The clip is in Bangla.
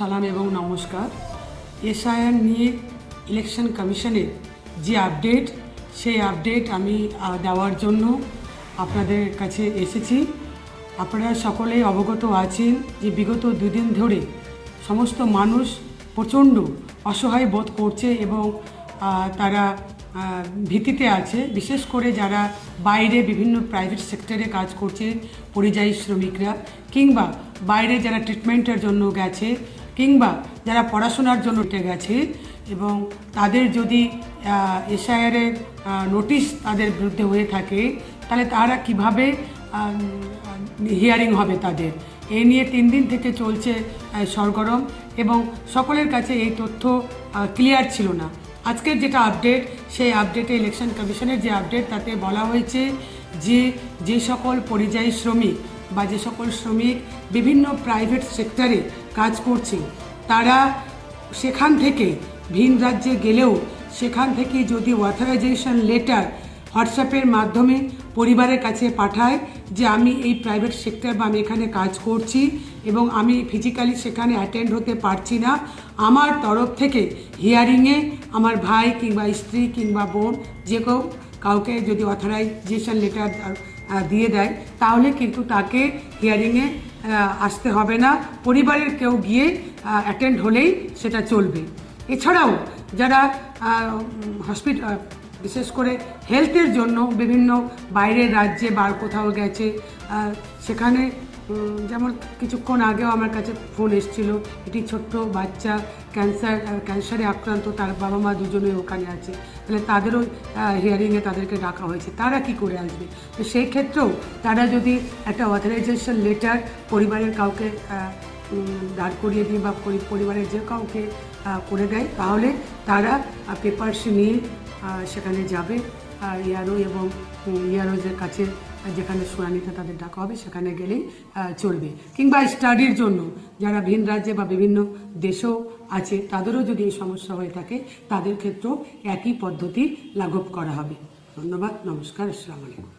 সালাম এবং নমস্কার। এসআইআর নিয়ে ইলেকশন কমিশনের যে আপডেট, সেই আপডেট আমি দেওয়ার জন্য আপনাদের কাছে এসেছি। আপনারা সকলেই অবগত আছেন যে বিগত দুদিন ধরে সমস্ত মানুষ প্রচণ্ড অসহায় বোধ করছে এবং তারা ভীতিতে আছে। বিশেষ করে যারা বাইরে বিভিন্ন প্রাইভেট সেক্টরে কাজ করছে, পরিযায়ী শ্রমিকরা, কিংবা বাইরে যারা ট্রিটমেন্টের জন্য গেছে, কিংবা যারা পড়াশোনার জন্য গেছে, এবং তাদের যদি এসআইআরের নোটিশ তাদের বিরুদ্ধে হয়ে থাকে, তাহলে তারা কিভাবে হিয়ারিং হবে তাদের। এই নিয়ে 3 দিন থেকে চলছে সরগরম, এবং সকলের কাছে এই তথ্য ক্লিয়ার ছিল না। আজকের যেটা আপডেট, সেই আপডেটে ইলেকশন কমিশনের যে আপডেট, তাতে বলা হয়েছে যে সকল পরিযায়ী শ্রমিক বা যে সকল শ্রমিক বিভিন্ন প্রাইভেট সেক্টরে কাজ করছে, তারা সেখান থেকে ভিন রাজ্যে গেলেও সেখান থেকে যদি অথরাইজেশন লেটার হোয়াটসঅ্যাপের মাধ্যমে পরিবারের কাছে পাঠায় যে আমি এই প্রাইভেট সেক্টর বা আমি এখানে কাজ করছি এবং আমি ফিজিক্যালি সেখানে অ্যাটেন্ড হতে পারছি না, আমার তরফ থেকে হিয়ারিংয়ে আমার ভাই কিংবা স্ত্রী কিংবা বোন যে কেউ কাউকে যদি অথরাইজেশন লেটার দিয়ে দেয়, তাহলে কিন্তু তাকে হিয়ারিংয়ে আসতে হবে না, পরিবারের কেউ গিয়ে অ্যাটেন্ড হলেই সেটা চলবে। এছাড়াও যারা হসপিটাল, বিশেষ করে হেলথের জন্য বিভিন্ন বাইরের রাজ্যে বা কোথাও গেছে, সেখানে যেমন কিছুক্ষণ আগেও আমার কাছে ফোন এসেছিলো, একটি ছোট্ট বাচ্চা ক্যান্সারে আক্রান্ত, তার বাবা মা দুজনেই ওখানে আছে, তাহলে তাদেরও হিয়ারিংয়ে তাদেরকে ডাকা হয়েছে, তারা কি করে আসবে? তো সেই ক্ষেত্রেও তারা যদি একটা অথরাইজেশন লেটার পরিবারের কাউকে দাঁড় করিয়ে দিয়ে বা পরিবারের যে কাউকে করে দেয়, তাহলে তারা পেপারস নিয়ে সেখানে যাবে ইয়ারও, এবং ইয়ারোজের কাছে যেখানে শুনানিতে তাদের ডাকা হবে সেখানে গেলেই চলবে। কিংবা স্টাডির জন্য যারা ভিন রাজ্যে বা বিভিন্ন দেশেও আছে, তাদেরও যদি এই সমস্যা হয়ে থাকে, তাদের ক্ষেত্রেও একই পদ্ধতি লাঘব করা হবে। ধন্যবাদ, নমস্কার, আসসালামু আলাইকুম।